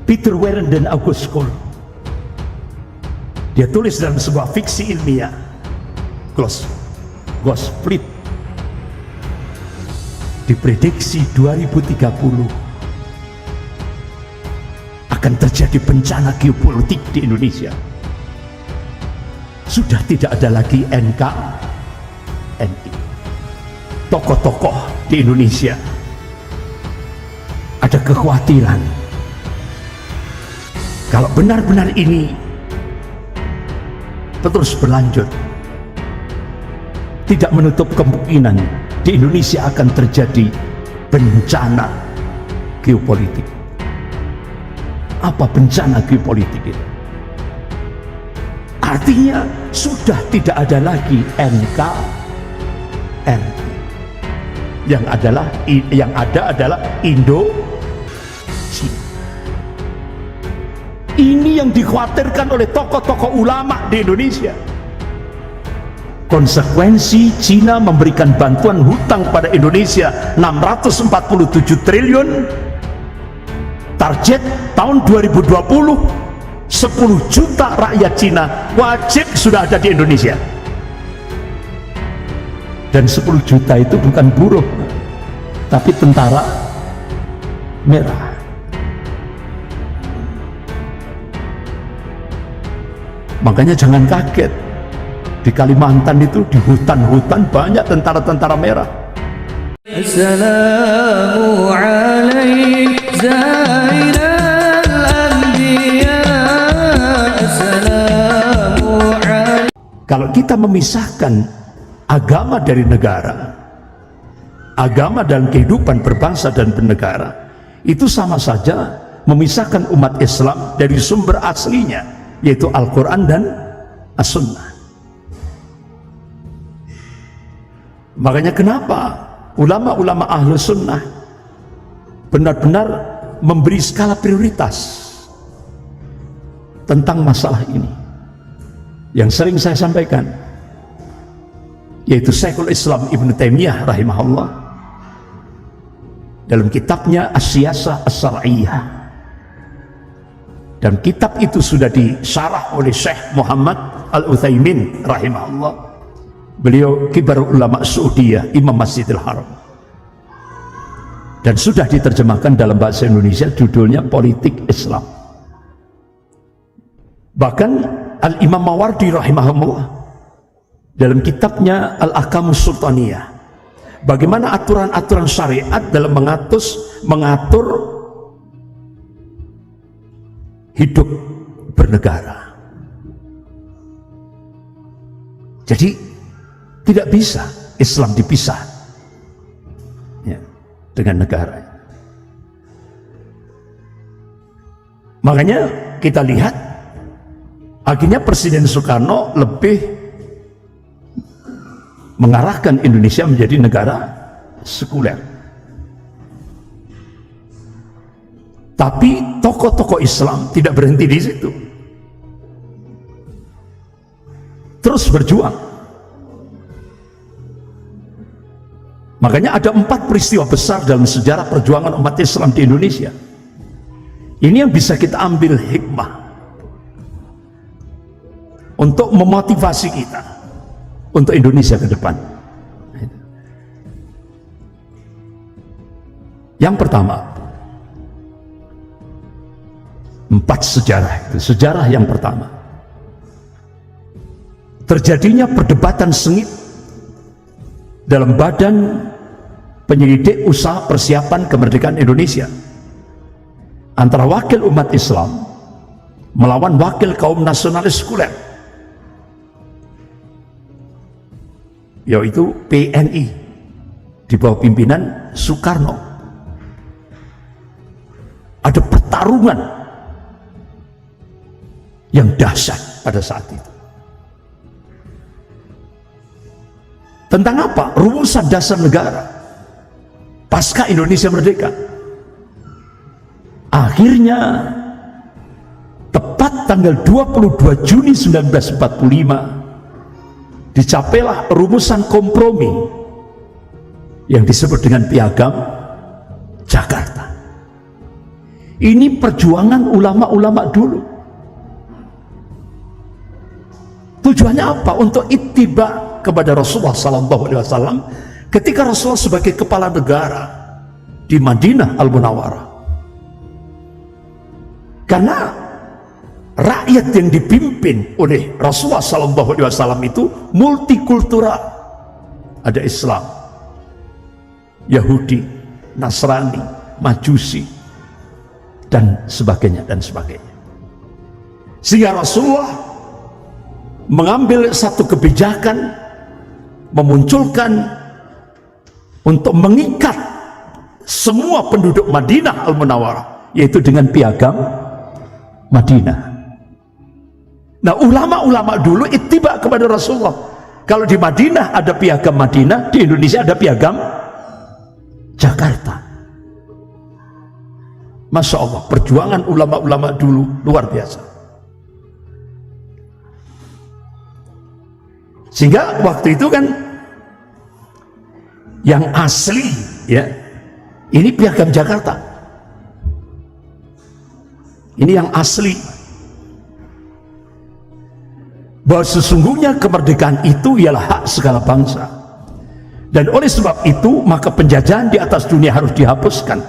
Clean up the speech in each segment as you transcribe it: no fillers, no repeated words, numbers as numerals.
Peter Warren dan August Cole. Dia tulis dalam sebuah fiksi ilmiah, Ghost Fleet, diprediksi 2030 akan terjadi bencana geopolitik di Indonesia. Sudah tidak ada lagi NKRI. Tokoh-tokoh di Indonesia ada kekhawatiran kalau benar-benar ini terus berlanjut, tidak menutup kemungkinan di Indonesia akan terjadi bencana geopolitik. Apa bencana geopolitik itu? Artinya sudah tidak ada lagi NKRI. Yang ada adalah Indo-Cina. Ini yang dikhawatirkan oleh tokoh-tokoh ulama di Indonesia. Konsekuensi Cina memberikan bantuan hutang pada Indonesia 647 triliun. Target tahun 2020 10 juta rakyat Cina wajib sudah ada di Indonesia. Dan 10 juta itu bukan buruh, tapi tentara merah. Makanya jangan kaget, di Kalimantan itu di hutan-hutan banyak tentara-tentara merah. Assalamualaikum Zainal Anbiya. Assalamualaikum. Kalau kita memisahkan agama dari negara, agama dan kehidupan berbangsa dan bernegara, itu sama saja memisahkan umat Islam dari sumber aslinya, yaitu Al-Quran dan As-Sunnah. Makanya kenapa ulama-ulama ahlu sunnah benar-benar memberi skala prioritas tentang masalah ini, yang sering saya sampaikan, yaitu Syekhul Islam Ibn Taimiyah rahimahullah dalam kitabnya As-Siyasah As-Syar'iyyah. Dan kitab itu sudah disyarah oleh Syekh Muhammad Al-Utsaimin rahimahullah. Beliau kibar ulama Saudiyah, Imam Masjidil Haram. Dan sudah diterjemahkan dalam bahasa Indonesia, judulnya Politik Islam. Bahkan Al-Imam Mawardi rahimahullah dalam kitabnya Al-Ahkamus Sultaniyah, bagaimana aturan-aturan syariat dalam mengatur hidup bernegara. Jadi tidak bisa Islam dipisah ya, dengan negara. Makanya kita lihat akhirnya Presiden Soekarno lebih mengarahkan Indonesia menjadi negara sekuler. Tapi tokoh-tokoh Islam tidak berhenti di situ, terus berjuang. Makanya ada 4 peristiwa besar dalam sejarah perjuangan umat Islam di Indonesia. Ini yang bisa kita ambil hikmah untuk memotivasi kita untuk Indonesia ke depan. Yang pertama, 4 sejarah itu. Sejarah yang pertama, terjadinya perdebatan sengit dalam Badan Penyelidik Usaha Persiapan Kemerdekaan Indonesia antara wakil umat Islam melawan wakil kaum nasionalis sekuler, yaitu PNI di bawah pimpinan Soekarno. Ada pertarungan yang dahsyat pada saat itu. Tentang apa? Rumusan dasar negara pasca Indonesia merdeka. Akhirnya tepat tanggal 22 Juni 1945 dicapailah rumusan kompromi yang disebut dengan Piagam Jakarta. Ini perjuangan ulama-ulama dulu. Tujuannya apa? Untuk ittiba kepada Rasulullah SAW ketika Rasulullah sebagai kepala negara di Madinah Al-Munawwarah. Karena rakyat yang dipimpin oleh Rasulullah SAW itu multikultural. Ada Islam, Yahudi, Nasrani, Majusi, dan sebagainya dan sebagainya. Sehingga Rasulullah mengambil satu kebijakan, memunculkan untuk mengikat semua penduduk Madinah Al-Munawwarah, yaitu dengan piagam Madinah. Nah, ulama-ulama dulu ittiba kepada Rasulullah. Kalau di Madinah ada piagam Madinah, di Indonesia ada piagam Jakarta. Masya Allah, perjuangan ulama-ulama dulu luar biasa. Sehingga waktu itu kan yang asli, ya, ini piagam Jakarta. Ini yang asli, bahwa sesungguhnya kemerdekaan itu ialah hak segala bangsa, dan oleh sebab itu maka penjajahan di atas dunia harus dihapuskan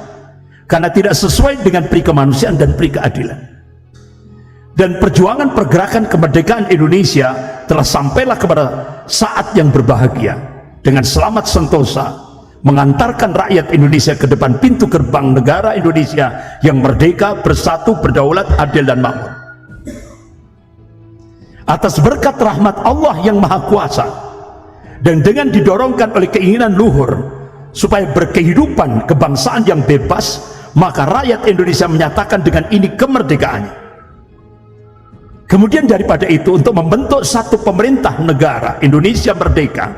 karena tidak sesuai dengan peri kemanusiaan dan peri keadilan. Dan perjuangan pergerakan kemerdekaan Indonesia telah sampailah kepada saat yang berbahagia dengan selamat sentosa mengantarkan rakyat Indonesia ke depan pintu gerbang negara Indonesia yang merdeka, bersatu, berdaulat, adil dan makmur. Atas berkat rahmat Allah yang Maha Kuasa dan dengan didorongkan oleh keinginan luhur supaya berkehidupan kebangsaan yang bebas, maka rakyat Indonesia menyatakan dengan ini kemerdekaannya. Kemudian daripada itu, untuk membentuk satu pemerintah negara Indonesia merdeka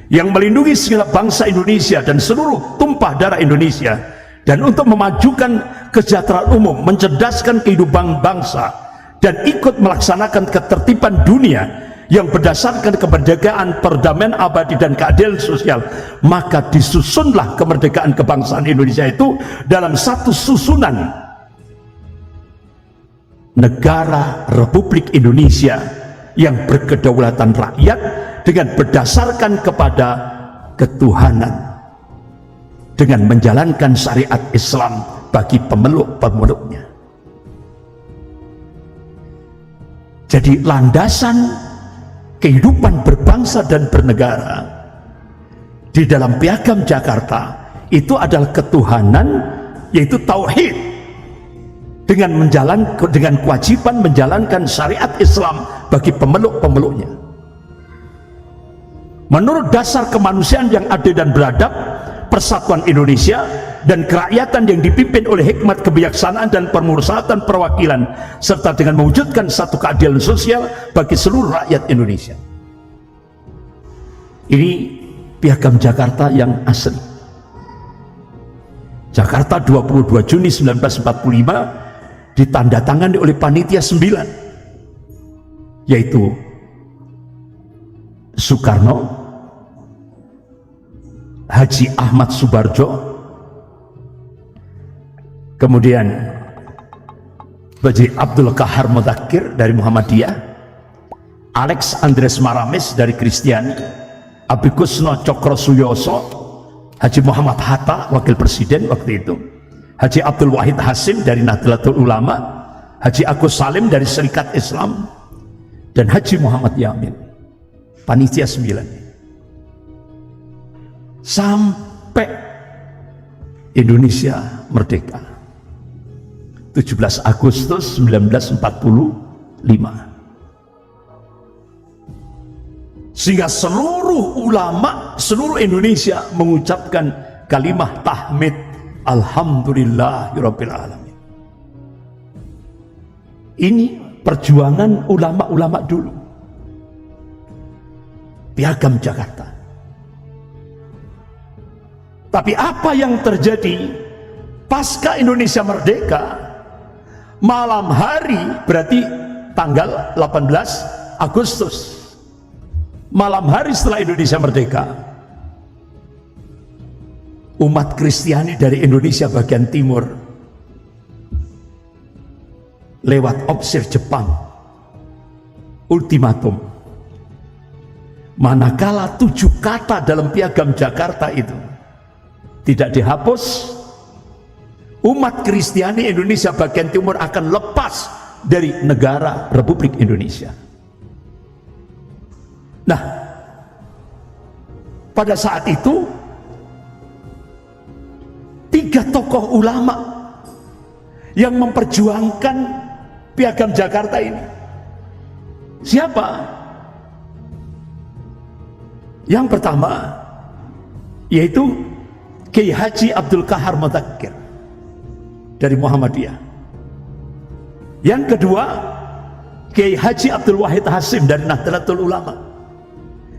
yang melindungi segala bangsa Indonesia dan seluruh tumpah darah Indonesia, dan untuk memajukan kesejahteraan umum, mencerdaskan kehidupan bangsa, dan ikut melaksanakan ketertiban dunia yang berdasarkan kemerdekaan, perdamaian abadi dan keadilan sosial, maka disusunlah kemerdekaan kebangsaan Indonesia itu dalam satu susunan negara Republik Indonesia yang berkedaulatan rakyat dengan berdasarkan kepada ketuhanan, dengan menjalankan syariat Islam bagi pemeluk-pemeluknya. Jadi landasan kehidupan berbangsa dan bernegara di dalam piagam Jakarta itu adalah ketuhanan, yaitu tauhid, dengan kewajiban menjalankan syariat Islam bagi pemeluk-pemeluknya menurut dasar kemanusiaan yang adil dan beradab, persatuan Indonesia dan kerakyatan yang dipimpin oleh hikmat kebijaksanaan dan permusyawaratan perwakilan, serta dengan mewujudkan satu keadilan sosial bagi seluruh rakyat Indonesia. Ini piagam Jakarta yang asli. Jakarta 22 Juni 1945 ditandatangani oleh panitia 9, yaitu Soekarno, Haji Ahmad Subarjo, kemudian Haji Abdul Kahar Mudzakkir dari Muhammadiyah, Alex Andres Maramis dari Kristiani, Abi Kusno Cokro Suyoso, Haji Muhammad Hatta wakil presiden waktu itu, Haji Abdul Wahid Hasim dari Nahdlatul Ulama, Haji Agus Salim dari Serikat Islam, dan Haji Muhammad Yamin, panitia 9, sampai Indonesia merdeka 17 Agustus 1945. Sehingga seluruh ulama seluruh Indonesia mengucapkan kalimah tahmid, alhamdulillahirabbil alamin. Ini perjuangan ulama-ulama dulu. Piagam Jakarta. Tapi apa yang terjadi pasca Indonesia merdeka, malam hari, berarti tanggal 18 Agustus, malam hari setelah Indonesia merdeka, umat Kristiani dari Indonesia bagian timur lewat opsir Jepang ultimatum, manakala 7 kata dalam Piagam Jakarta itu tidak dihapus, umat Kristiani Indonesia bagian timur akan lepas dari negara Republik Indonesia. Nah, pada saat itu 3 tokoh ulama yang memperjuangkan Piagam Jakarta ini. Siapa? Yang pertama yaitu Kiai Haji Abdul Qahar Mudzakkir dari Muhammadiyah. Yang kedua Kiai Haji Abdul Wahid Hasim dari Nahdlatul Ulama.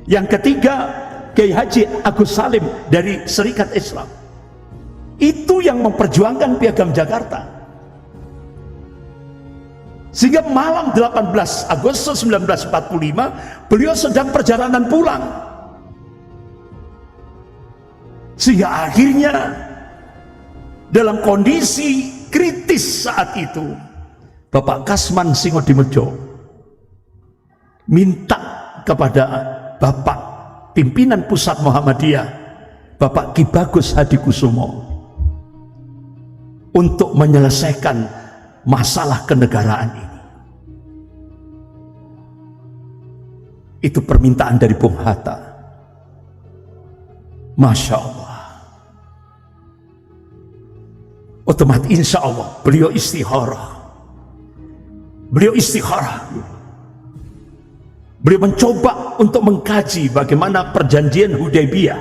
Yang ketiga Kiai Haji Agus Salim dari Serikat Islam. Itu yang memperjuangkan Piagam Jakarta. Sehingga malam 18 Agustus 1945 beliau sedang perjalanan pulang, sehingga akhirnya dalam kondisi kritis saat itu Bapak Kasman Singodimedjo minta kepada Bapak pimpinan pusat Muhammadiyah, Bapak Ki Bagus Hadikusumo, untuk menyelesaikan masalah kenegaraan ini. Itu permintaan dari Bung Hatta. Masya Allah. Otomatis insya Allah beliau istikharah. Beliau istikharah. Beliau mencoba untuk mengkaji bagaimana perjanjian Hudaybiyah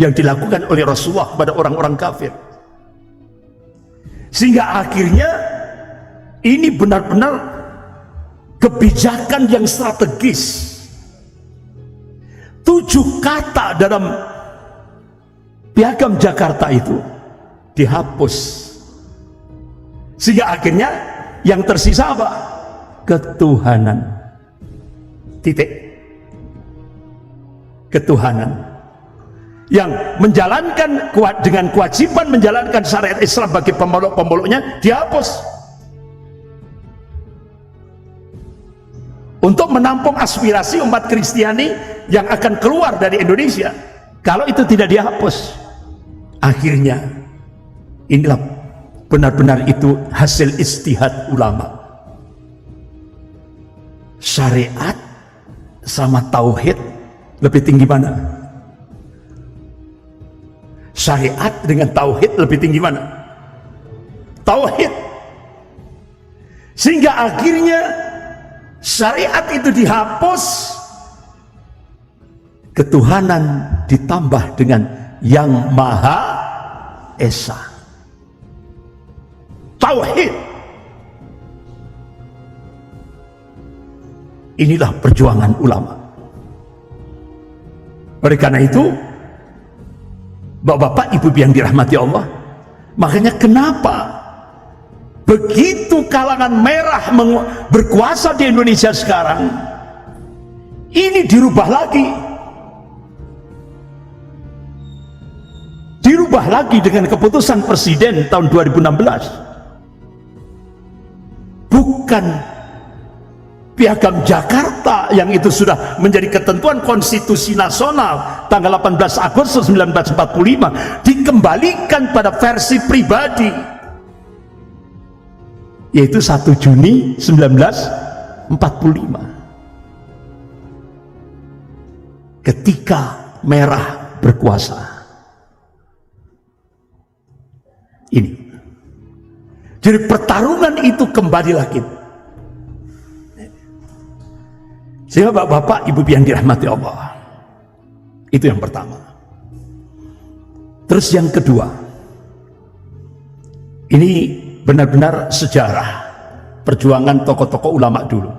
yang dilakukan oleh Rasulullah kepada orang-orang kafir, sehingga akhirnya ini benar-benar kebijakan yang strategis. 7 kata dalam Piagam Jakarta itu dihapus, sehingga akhirnya yang tersisa apa? Ketuhanan. Titik. Ketuhanan yang menjalankan dengan kewajiban menjalankan syariat Islam bagi pemeluk-pemeluknya dihapus untuk menampung aspirasi umat Kristiani yang akan keluar dari Indonesia. Kalau itu tidak dihapus, akhirnya inilah benar-benar itu hasil istihad ulama. Syariat sama tauhid lebih tinggi mana? Syariat dengan tauhid lebih tinggi mana? Tauhid. Sehingga akhirnya syariat itu dihapus, ketuhanan ditambah dengan yang Maha Esa. Tauhid. Inilah perjuangan ulama. Oleh karena itu, Bapak-bapak, Ibu yang dirahmati Allah, makanya kenapa begitu kalangan merah berkuasa di Indonesia sekarang ini dirubah lagi dengan keputusan Presiden tahun 2016. Bukan Piagam Jakarta yang itu sudah menjadi ketentuan konstitusi nasional tanggal 18 Agustus 1945 dikembalikan pada versi pribadi, yaitu 1 Juni 1945 ketika merah berkuasa. Ini jadi pertarungan itu kembali lagi. Sehingga Bapak-bapak, Ibu yang dirahmati Allah, itu yang pertama. Terus yang kedua, ini benar-benar sejarah perjuangan tokoh-tokoh ulama dulu.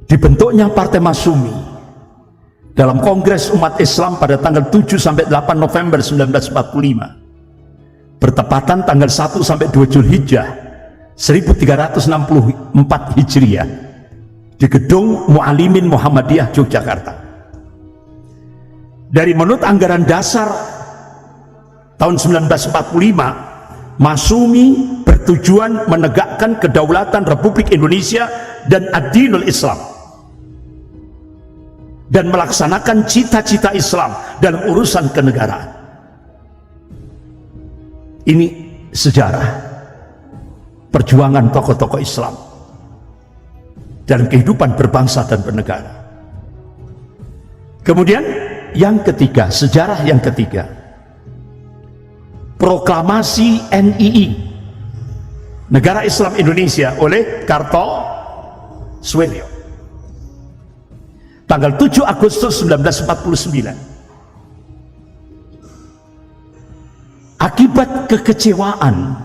Dibentuknya Partai Masyumi dalam Kongres Umat Islam pada tanggal 7 sampai 8 November 1945, bertepatan tanggal 1 sampai 2 Zulhijjah 1364 Hijriah di Gedung Mu'alimin Muhammadiyah Yogyakarta. Dari menurut anggaran dasar tahun 1945 Masumi bertujuan menegakkan kedaulatan Republik Indonesia dan ad-dinul Islam dan melaksanakan cita-cita Islam dalam urusan kenegaraan. Ini sejarah perjuangan tokoh-tokoh Islam dalam kehidupan berbangsa dan bernegara. Kemudian yang ketiga, sejarah yang ketiga, proklamasi NII, Negara Islam Indonesia, oleh Kartosuwiryo tanggal 7 Agustus 1949. Akibat kekecewaan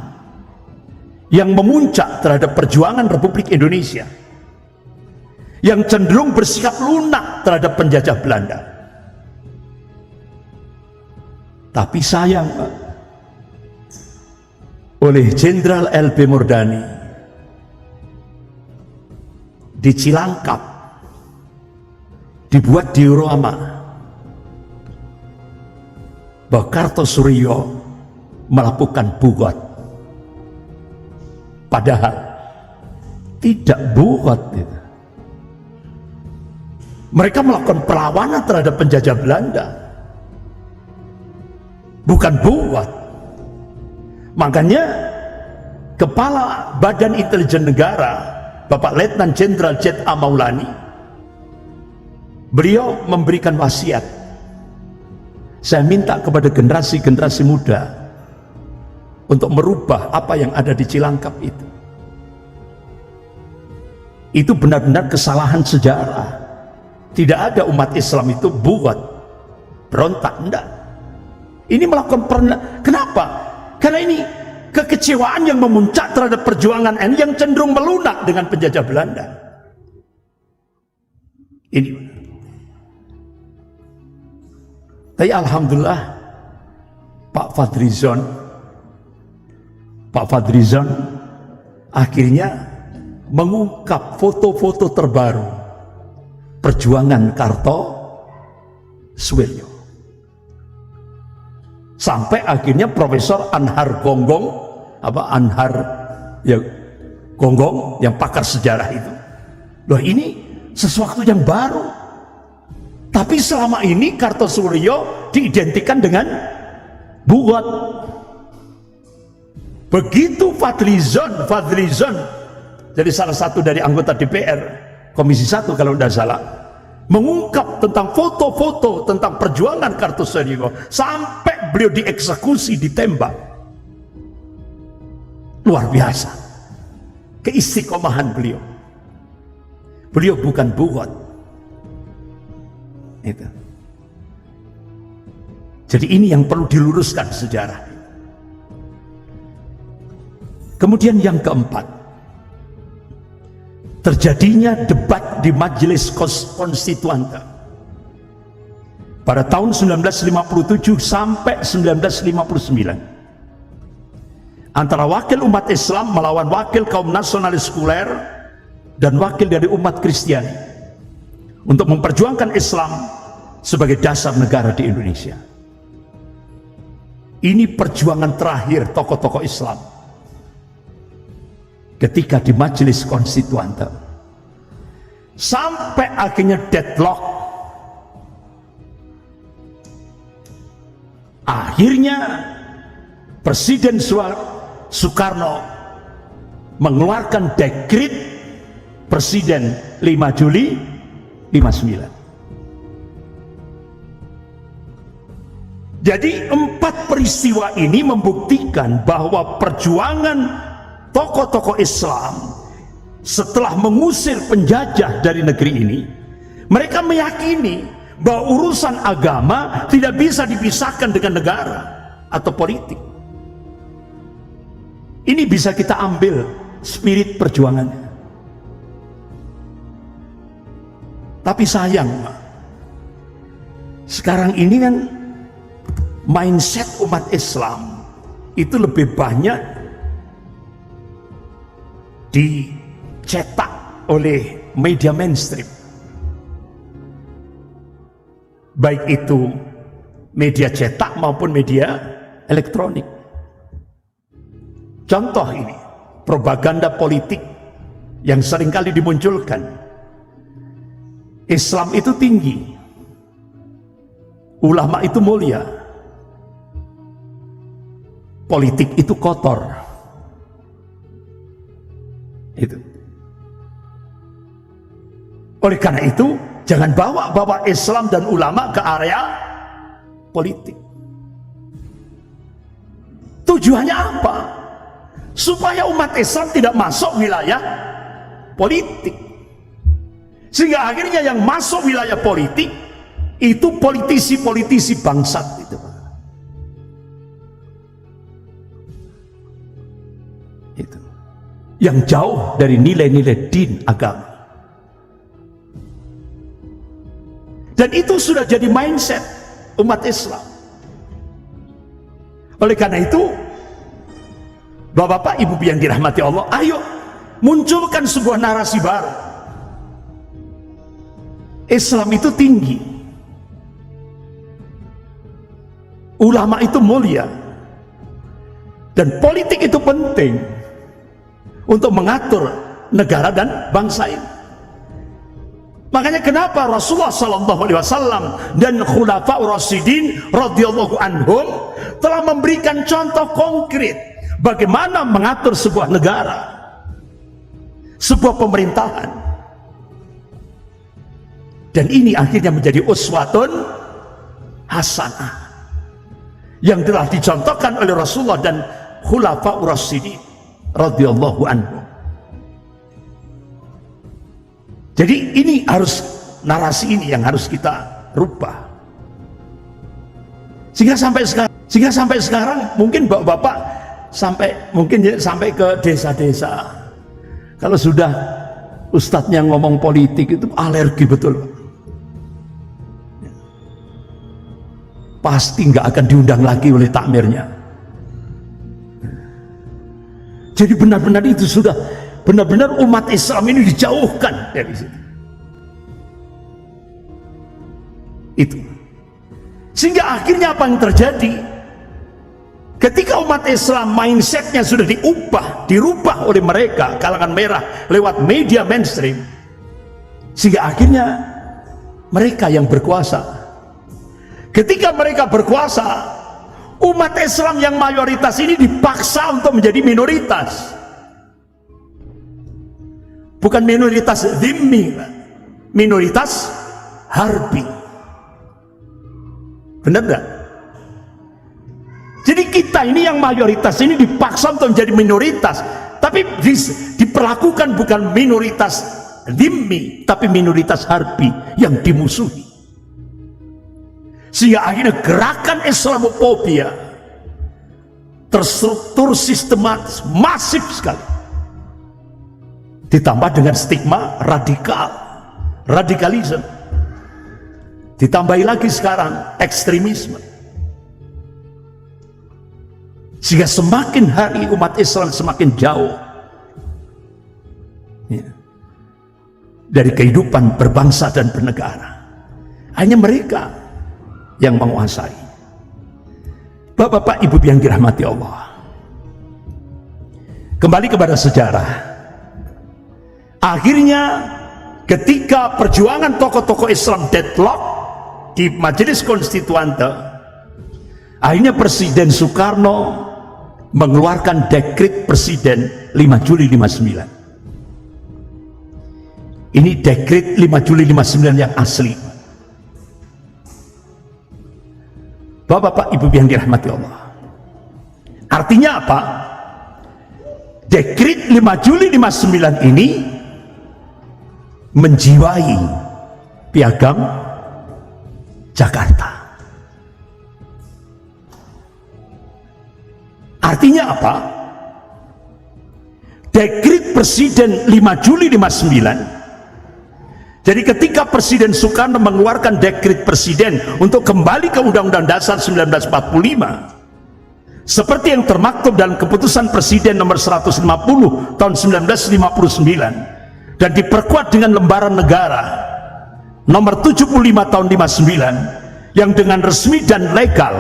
yang memuncak terhadap perjuangan Republik Indonesia yang cenderung bersikap lunak terhadap penjajah Belanda. Tapi sayang, oleh Jenderal LB Murdani di Cilangkap dibuat diorama bahwa Kartosuwiryo melakukan bugot, padahal tidak bugot itu. Mereka melakukan perlawanan terhadap penjajah Belanda, bukan bugot. Makanya Kepala Badan Intelijen Negara Bapak Letnan Jenderal Z.A. Maulani, beliau memberikan wasiat, saya minta kepada generasi-generasi muda untuk merubah apa yang ada di Cilangkap itu. Itu benar-benar kesalahan sejarah. Tidak ada umat Islam itu buat berontak, enggak. Ini melakukan kenapa? Karena ini kekecewaan yang memuncak terhadap perjuangan NII yang cenderung melunak dengan penjajah Belanda. Ini. Tapi alhamdulillah Pak Fadrizon akhirnya mengungkap foto-foto terbaru perjuangan Kartosuwiryo. Sampai akhirnya Profesor Anhar Gonggong, Gonggong yang pakar sejarah itu, loh ini sesuatu yang baru. Tapi selama ini Kartosuwiryo diidentikan dengan bugot. Begitu Fadlizon jadi salah satu dari anggota DPR Komisi 1 kalau tidak salah, mengungkap tentang foto-foto tentang perjuangan Kartosuwiryo sampai beliau dieksekusi, ditembak. Luar biasa keistiqomahan beliau. Beliau bukan bugot itu. Jadi ini yang perlu diluruskan sejarah. Kemudian yang keempat, terjadinya debat di Majelis Konstituante pada tahun 1957 sampai 1959 antara wakil umat Islam melawan wakil kaum nasionalis sekuler dan wakil dari umat Kristiani untuk memperjuangkan Islam sebagai dasar negara di Indonesia. Ini perjuangan terakhir tokoh-tokoh Islam ketika di Majelis Konstituante, sampai akhirnya deadlock. Akhirnya Presiden Soekarno mengeluarkan dekret Presiden 5 Juli 59. Jadi 4 peristiwa ini membuktikan bahwa perjuangan tokoh-tokoh Islam setelah mengusir penjajah dari negeri ini, mereka meyakini bahwa urusan agama tidak bisa dipisahkan dengan negara atau politik. Ini bisa kita ambil spirit perjuangannya. Tapi sayang, sekarang ini kan mindset umat Islam itu lebih banyak dicetak oleh media mainstream, baik itu media cetak maupun media elektronik. Contoh ini, propaganda politik yang seringkali dimunculkan. Islam itu tinggi, ulama itu mulia, politik itu kotor. Itu. Oleh karena itu, jangan bawa Islam dan ulama ke area politik. Tujuannya apa? Supaya umat Islam tidak masuk wilayah politik. Sehingga akhirnya yang masuk wilayah politik itu politisi-politisi bangsat itu. Itu. Yang jauh dari nilai-nilai din agama. Dan itu sudah jadi mindset umat Islam. Oleh karena itu, Bapak-bapak, Ibu yang dirahmati Allah, ayo munculkan sebuah narasi baru. Islam itu tinggi, ulama itu mulia, dan politik itu penting untuk mengatur negara dan bangsa ini. Makanya kenapa Rasulullah SAW dan Khulafaur Rasyidin radhiyallahu anhum telah memberikan contoh konkret bagaimana mengatur sebuah negara, sebuah pemerintahan. Dan ini akhirnya menjadi uswatun hasanah yang telah dicontohkan oleh Rasulullah dan Khulafaur Rasyidin radhiyallahu anhum. Jadi ini harus, narasi ini yang harus kita rubah. Sehingga sampai sekarang mungkin bapak-bapak sampai ke desa-desa. Kalau sudah ustadznya ngomong politik itu alergi betul. Pasti nggak akan diundang lagi oleh takmirnya. Jadi benar-benar itu sudah benar-benar umat Islam ini dijauhkan dari situ. Itu. Sehingga akhirnya apa yang terjadi? Ketika umat Islam mindsetnya sudah dirubah oleh mereka, kalangan merah, lewat media mainstream, sehingga akhirnya mereka yang berkuasa. Ketika mereka berkuasa, umat Islam yang mayoritas ini dipaksa untuk menjadi minoritas. Bukan minoritas dhimmi, minoritas harbi. Benar enggak? Jadi kita ini yang mayoritas ini dipaksa untuk menjadi minoritas, tapi diperlakukan bukan minoritas dhimmi, tapi minoritas harbi yang dimusuhi. Sehingga akhirnya gerakan Islamofobia terstruktur, sistematis, masif sekali. Ditambah dengan stigma radikalisme, ditambahi lagi sekarang ekstremisme, sehingga semakin hari umat Islam semakin jauh dari kehidupan berbangsa dan bernegara. Hanya mereka yang menguasai. Bapak-bapak, Ibu yang dirahmati Allah, kembali kepada sejarah. Akhirnya ketika perjuangan tokoh-tokoh Islam deadlock di Majelis Konstituante, akhirnya Presiden Soekarno mengeluarkan dekret Presiden 5 Juli 59. Ini dekret 5 Juli 59 yang asli. Bapak-bapak, Ibu yang dirahmati Allah, artinya apa? Dekret 5 Juli 59 ini menjiwai Piagam Jakarta. Artinya apa? Dekret Presiden 5 Juli 59. Jadi ketika Presiden Soekarno mengeluarkan dekret Presiden untuk kembali ke Undang-Undang Dasar 1945, seperti yang termaktub dalam keputusan Presiden nomor 150 tahun 1959 dan diperkuat dengan lembaran negara nomor 75 tahun 59 yang dengan resmi dan legal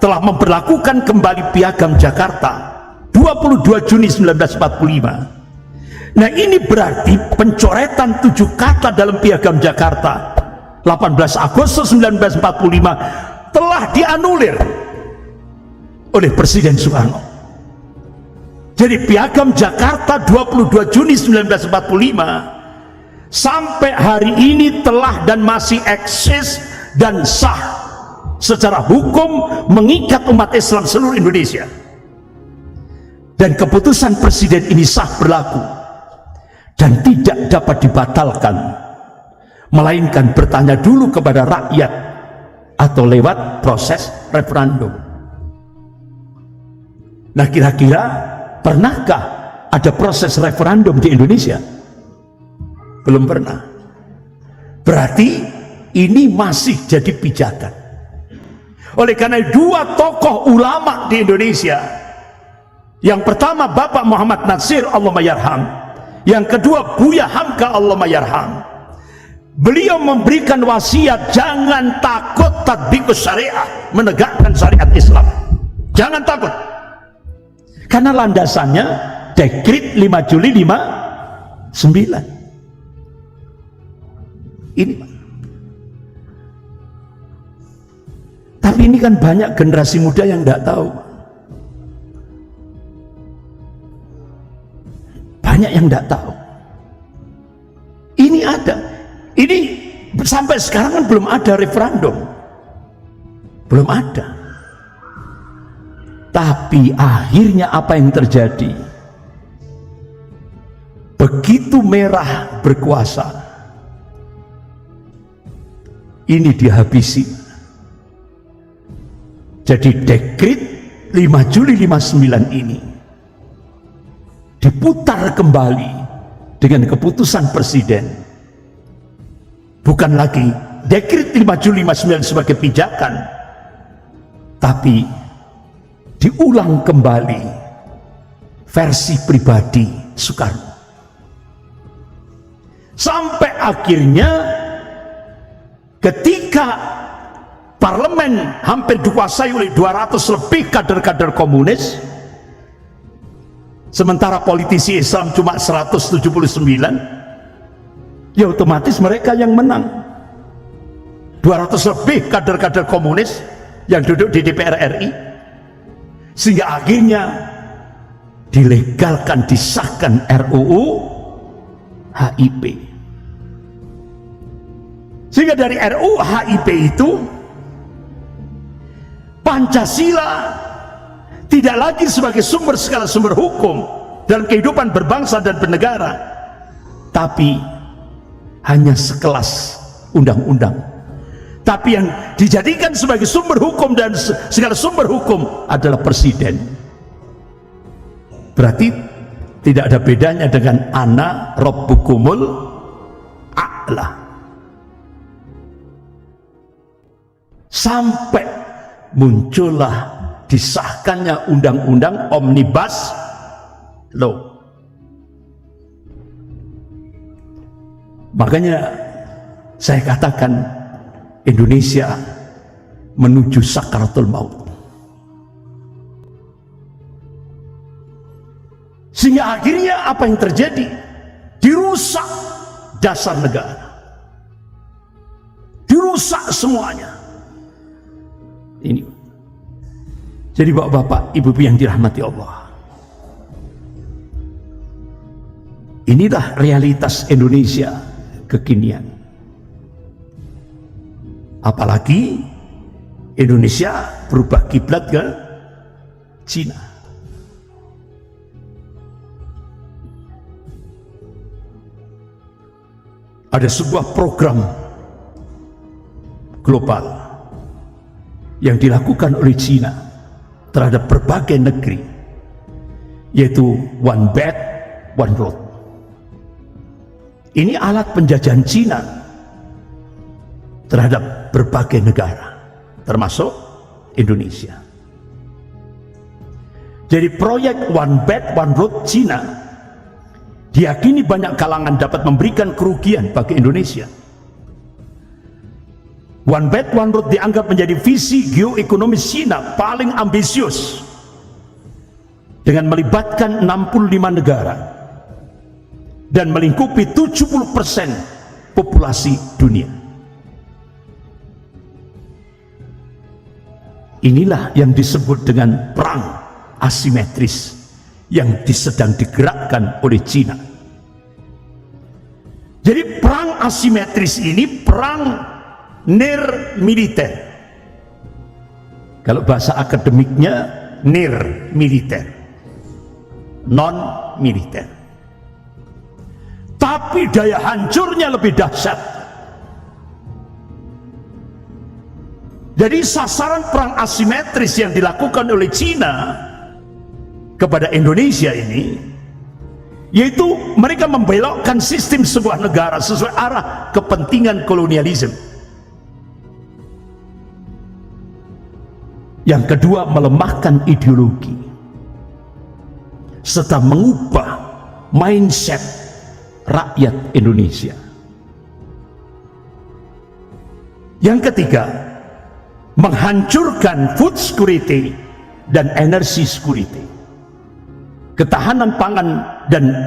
telah memperlakukan kembali Piagam Jakarta 2 22 Juni 1945. Nah, ini berarti pencoretan 7 kata dalam Piagam Jakarta 18 Agustus 1945 telah dianulir oleh Presiden Soekarno. Jadi Piagam Jakarta 22 Juni 1945 sampai hari ini telah dan masih eksis dan sah secara hukum, mengikat umat Islam seluruh Indonesia. Dan keputusan Presiden ini sah berlaku dan tidak dapat dibatalkan, melainkan bertanya dulu kepada rakyat atau lewat proses referendum. Nah, kira-kira pernahkah ada proses referendum di Indonesia? Belum pernah. Berarti ini masih jadi pijakan. Oleh karena 2 tokoh ulama di Indonesia, yang pertama Bapak Muhammad Natsir Allahyarham, yang kedua Buya Hamka Allahyarham, beliau memberikan wasiat jangan takut tatbiqus syariah, menegakkan syariat Islam. Jangan takut, karena landasannya Dekrit 5 Juli 59 ini. Tapi ini kan banyak generasi muda yang tidak tahu. Banyak yang tidak tahu. Ini ada. Ini sampai sekarang kan belum ada referendum. Belum ada. Tapi akhirnya apa yang terjadi? Begitu Merah berkuasa, ini dihabisi. Jadi Dekrit 5 Juli 59 ini diputar kembali dengan keputusan Presiden. Bukan lagi Dekrit 5 Juli 59 sebagai pijakan, tapi diulang kembali versi pribadi Soekarno. Sampai akhirnya ketika parlemen hampir dikuasai oleh 200 lebih kader-kader komunis, sementara politisi Islam cuma 179, ya otomatis mereka yang menang. 200 lebih kader-kader komunis yang duduk di DPR RI, sehingga akhirnya dilegalkan, disahkan RUU HIP. Sehingga dari RUU HIP itu Pancasila tidak lagi sebagai sumber segala sumber hukum dalam kehidupan berbangsa dan bernegara, tapi hanya sekelas undang-undang. Tapi yang dijadikan sebagai sumber hukum dan segala sumber hukum adalah Presiden. Berarti tidak ada bedanya dengan ana rabbukumul a'la. Sampai muncullah disahkannya undang-undang Omnibus Law. Makanya saya katakan Indonesia menuju sakaratul maut. Sehingga akhirnya apa yang terjadi? Dirusak dasar negara, dirusak semuanya. Ini. Jadi bapak-bapak, ibu-ibu yang dirahmati Allah, inilah realitas Indonesia kekinian. Apalagi Indonesia berubah kiblat ke Cina. Ada sebuah program global yang dilakukan oleh Cina terhadap berbagai negeri, yaitu One Belt, One Road. Ini alat penjajahan Cina terhadap berbagai negara, termasuk Indonesia. Jadi proyek One Belt, One Road Cina diyakini banyak kalangan dapat memberikan kerugian bagi Indonesia. One Belt One Road dianggap menjadi visi geoekonomis Cina paling ambisius dengan melibatkan 65 negara dan melingkupi 70% populasi dunia. Inilah yang disebut dengan perang asimetris yang sedang digerakkan oleh Cina. Jadi perang asimetris ini perang nir militer. Kalau bahasa akademiknya nir militer, non militer. Tapi daya hancurnya lebih dahsyat. Jadi sasaran perang asimetris yang dilakukan oleh Cina kepada Indonesia ini, yaitu mereka membelokkan sistem sebuah negara sesuai arah kepentingan kolonialisme. Yang kedua, melemahkan ideologi serta mengubah mindset rakyat Indonesia. Yang ketiga, menghancurkan food security dan energy security, ketahanan pangan dan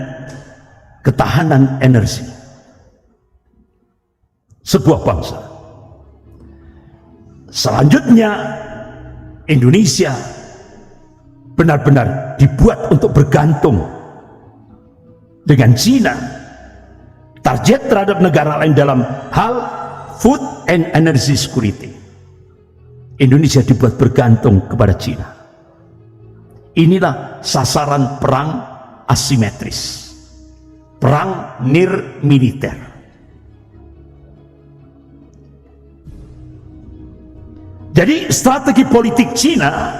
ketahanan energi sebuah bangsa. Selanjutnya, Indonesia benar-benar dibuat untuk bergantung dengan Cina. Target terhadap negara lain dalam hal food and energy security, Indonesia dibuat bergantung kepada Cina. Inilah sasaran perang asimetris, perang nir militer. Jadi strategi politik Cina,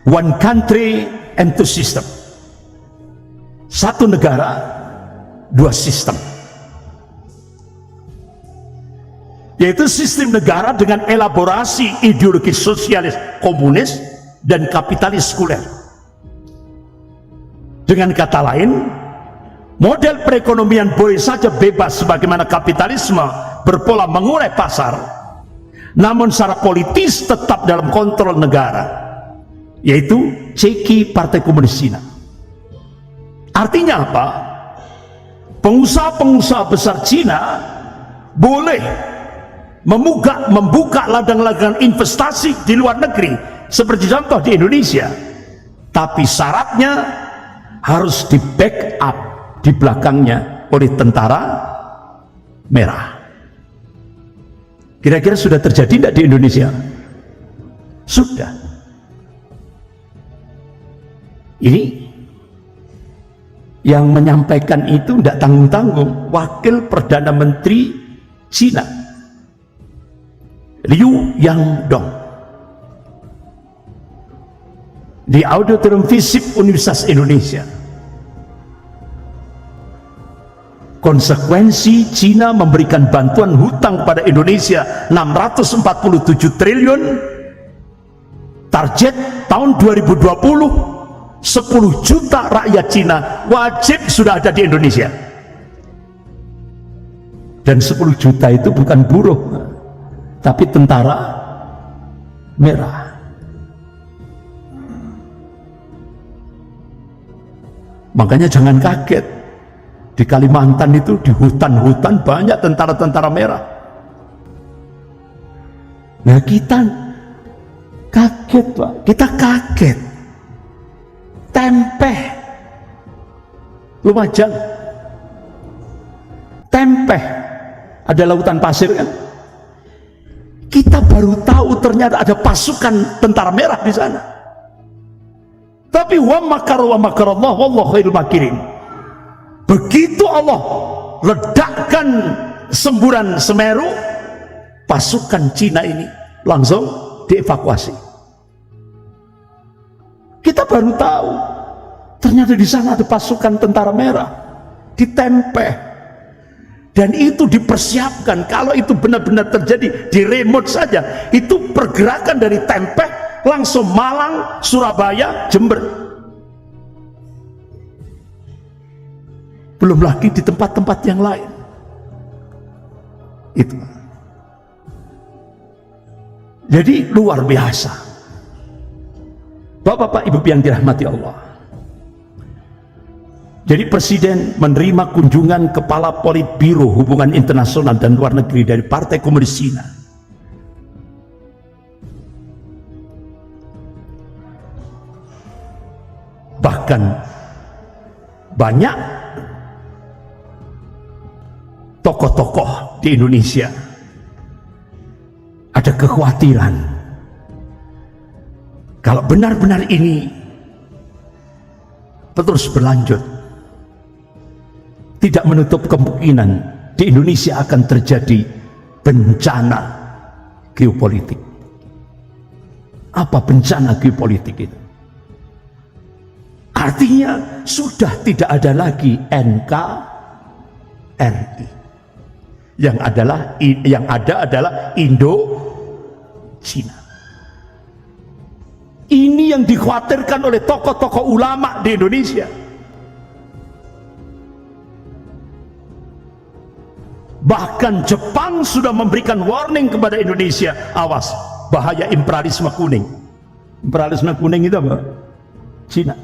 one country and two system, satu negara dua sistem, yaitu sistem negara dengan elaborasi ideologi sosialis komunis dan kapitalis sekuler. Dengan kata lain, model perekonomian boleh saja bebas sebagaimana kapitalisme berpola mengurai pasar, namun secara politis tetap dalam kontrol negara, yaitu Ceki Partai Komunis Cina. Artinya apa? Pengusaha-pengusaha besar Cina boleh membuka ladang-ladang investasi di luar negeri seperti contoh di Indonesia, tapi syaratnya harus di backup di belakangnya oleh tentara merah. Kira-kira sudah terjadi tidak di Indonesia? Sudah. Ini yang menyampaikan itu tidak tanggung-tanggung Wakil Perdana Menteri Cina, Liu Yangdong, di Auditorium FISIP Universitas Indonesia. Konsekuensi Cina memberikan bantuan hutang pada Indonesia 647 triliun, target tahun 2020 10 juta rakyat Cina wajib sudah ada di Indonesia. Dan 10 juta itu bukan buruh, tapi tentara merah. Makanya jangan kaget, di Kalimantan itu di hutan-hutan banyak tentara-tentara merah. Nah kita kaget Pak, kita kaget. Tempeh Lumajang, Tempeh ada lautan pasir kan, kita baru tahu ternyata ada pasukan tentara merah di sana. Tapi wa makarallah wallahu khairul makirin. Begitu Allah ledakkan semburan Semeru, pasukan Cina ini langsung dievakuasi. Kita baru tahu ternyata di sana ada pasukan tentara merah di Tempeh, dan itu dipersiapkan. Kalau itu benar-benar terjadi di remote saja, itu pergerakan dari Tempeh langsung Malang, Surabaya, Jember, belum lagi di tempat-tempat yang lain. Itu jadi luar biasa. Bapak-bapak, ibu yang dirahmati Allah, jadi presiden menerima kunjungan kepala Politbiro hubungan internasional dan luar negeri dari Partai Komunis Cina. Bahkan banyak tokoh-tokoh di Indonesia ada kekhawatiran kalau benar-benar ini terus berlanjut, tidak menutup kemungkinan di Indonesia akan terjadi bencana geopolitik. Apa bencana geopolitik itu? Artinya sudah tidak ada lagi NKRI. Yang ada adalah Indo-Cina. Ini yang dikhawatirkan oleh tokoh-tokoh ulama di Indonesia. Bahkan Jepang sudah memberikan warning kepada Indonesia, awas, bahaya imperialisme kuning. Imperialisme kuning itu apa? Cina.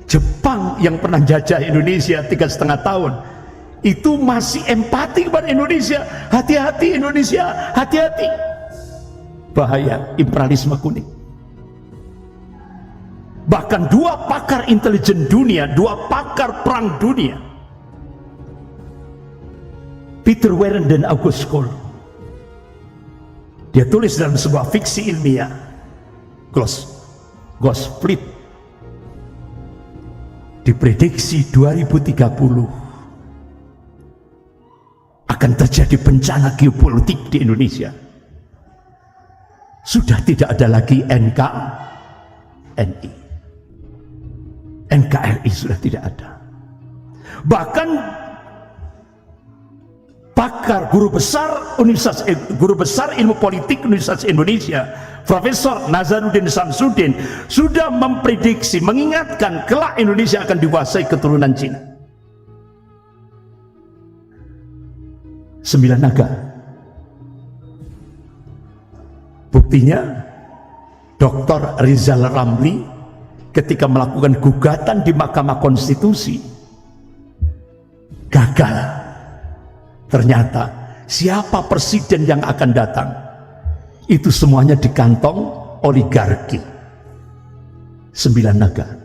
Jepang yang pernah jajah Indonesia 3,5 tahun itu masih empati kepada Indonesia. Hati-hati Indonesia, hati-hati, bahaya imperialisme kuning. Bahkan dua pakar intelijen dunia, dua pakar perang dunia, Peter Warren dan August Cole, dia tulis dalam sebuah fiksi ilmiah, Ghost Fleet, diprediksi 2030 akan terjadi bencana geopolitik di Indonesia. Sudah tidak ada lagi NKRI. NKRI sudah tidak ada. Bahkan pakar guru besar ilmu politik Universitas Indonesia, Profesor Nazaruddin Samsudin, sudah memprediksi, mengingatkan kelak Indonesia akan dikuasai keturunan Cina. 9 naga. Buktinya Dr. Rizal Ramli ketika melakukan gugatan di Mahkamah Konstitusi gagal. Ternyata siapa presiden yang akan datang itu semuanya di kantong oligarki. 9 naga.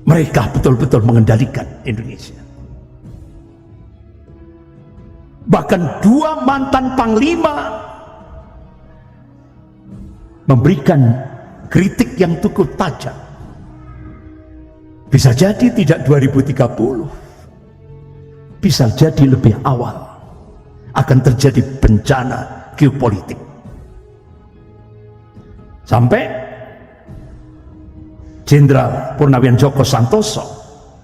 Mereka betul-betul mengendalikan Indonesia. Bahkan 2 mantan panglima memberikan kritik yang cukup tajam. Bisa jadi tidak 2030, bisa jadi lebih awal akan terjadi bencana geopolitik. Sampai Jenderal Purnawian Joko Santoso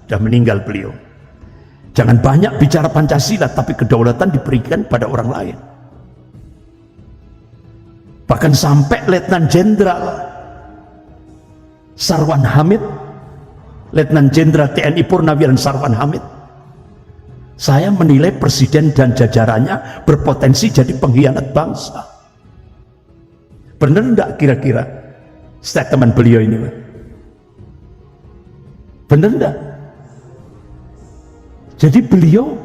sudah meninggal beliau. Jangan banyak bicara Pancasila, tapi kedaulatan diberikan pada orang lain. Bahkan sampai Letnan Jenderal Sarwan Hamid, Letnan Jenderal TNI Purnawian Sarwan Hamid, saya menilai presiden dan jajarannya berpotensi jadi pengkhianat bangsa. Benar enggak kira-kira statement beliau ini? Benar enggak? Jadi beliau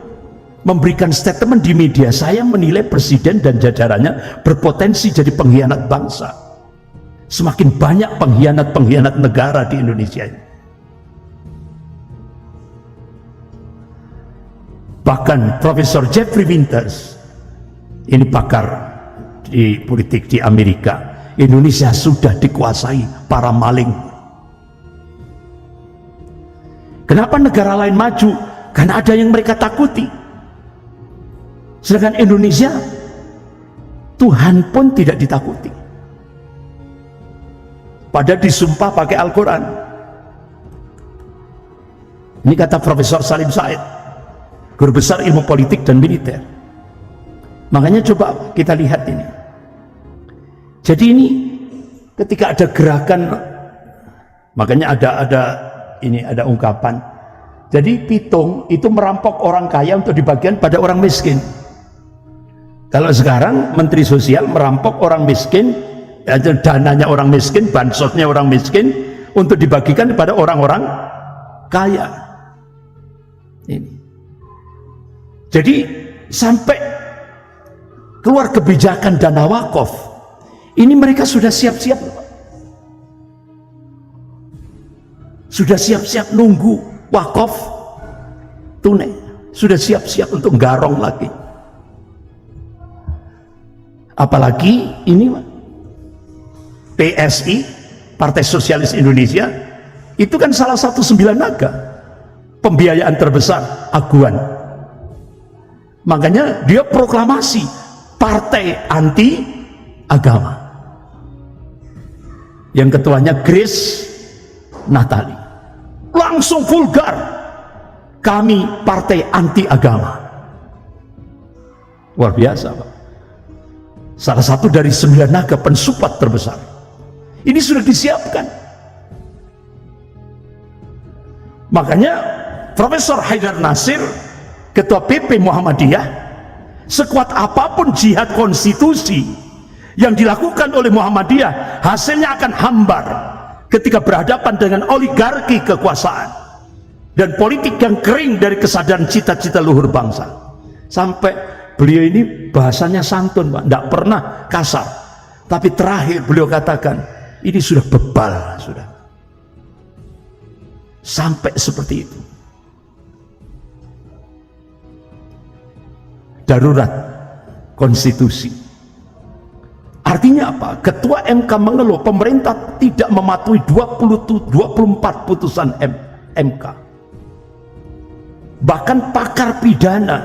memberikan statement di media, saya menilai presiden dan jajarannya berpotensi jadi pengkhianat bangsa. Semakin banyak pengkhianat-pengkhianat negara di Indonesia ini. Bahkan Profesor Jeffrey Winters, ini pakar di politik di Amerika, Indonesia sudah dikuasai para maling. Kenapa negara lain maju? Karena ada yang mereka takuti. Sedangkan Indonesia, Tuhan pun tidak ditakuti. Padahal disumpah pakai Al-Quran. Ini kata Profesor Salim Said, guru besar ilmu politik dan militer. Makanya coba kita lihat ini. Jadi ini ketika ada gerakan, makanya ada ungkapan. Jadi pitung itu merampok orang kaya untuk dibagikan pada orang miskin. Kalau sekarang Menteri Sosial merampok orang miskin, dananya orang miskin, bansosnya orang miskin, untuk dibagikan kepada orang-orang kaya. Ini. Jadi sampai keluar kebijakan dana wakaf, ini mereka sudah siap-siap, sudah siap-siap nunggu wakaf tunai, sudah siap-siap untuk garong lagi. Apalagi ini PSI, Partai Sosialis Indonesia, itu kan salah satu 9 naga pembiayaan terbesar aguan. Makanya dia proklamasi partai anti agama, yang ketuanya Grace Natali, langsung vulgar, kami partai anti agama. Luar biasa, Pak. Salah satu dari 9 naga pensupport terbesar. Ini sudah disiapkan. Makanya Profesor Haidar Nasir, Ketua PP Muhammadiyah, sekuat apapun jihad konstitusi yang dilakukan oleh Muhammadiyah, hasilnya akan hambar ketika berhadapan dengan oligarki kekuasaan dan politik yang kering dari kesadaran cita-cita luhur bangsa. Sampai beliau ini bahasanya santun, Pak, tidak pernah kasar, tapi terakhir beliau katakan ini sudah bebal, sudah sampai seperti itu. Darurat konstitusi artinya apa? Ketua MK mengeluh pemerintah tidak mematuhi 24 putusan MK. Bahkan pakar pidana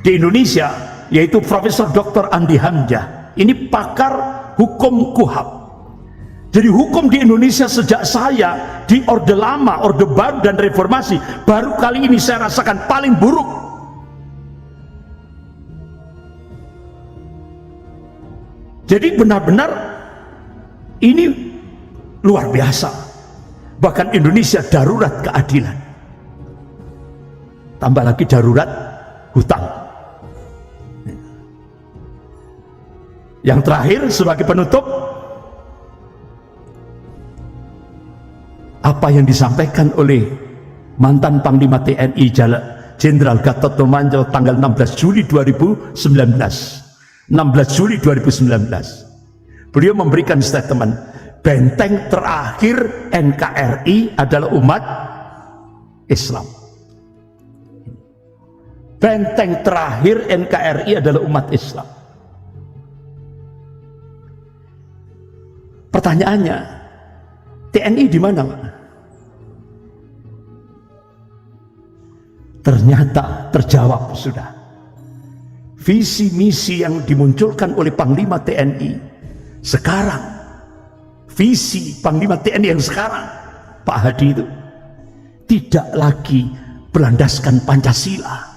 di Indonesia, yaitu Profesor Dr. Andi Hamzah, ini pakar hukum KUHAP. Jadi hukum di Indonesia sejak saya di Orde Lama, Orde Baru dan Reformasi, baru kali ini saya rasakan paling buruk. Jadi benar-benar ini luar biasa. Bahkan Indonesia darurat keadilan, tambah lagi darurat hutang. Yang terakhir sebagai penutup, apa yang disampaikan oleh mantan Panglima TNI Jenderal Gatot Nurmantio tanggal 16 Juli 2019. 16 Juli 2019, beliau memberikan statement, benteng terakhir NKRI adalah umat Islam. Benteng terakhir NKRI adalah umat Islam. Pertanyaannya, TNI di mana, Pak? Ternyata terjawab sudah. Visi misi yang dimunculkan oleh Panglima TNI sekarang, visi Panglima TNI yang sekarang, Pak Hadi, itu tidak lagi berlandaskan Pancasila,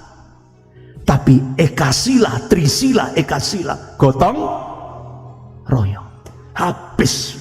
tapi Ekasila, Trisila, Ekasila, gotong royong. Habis.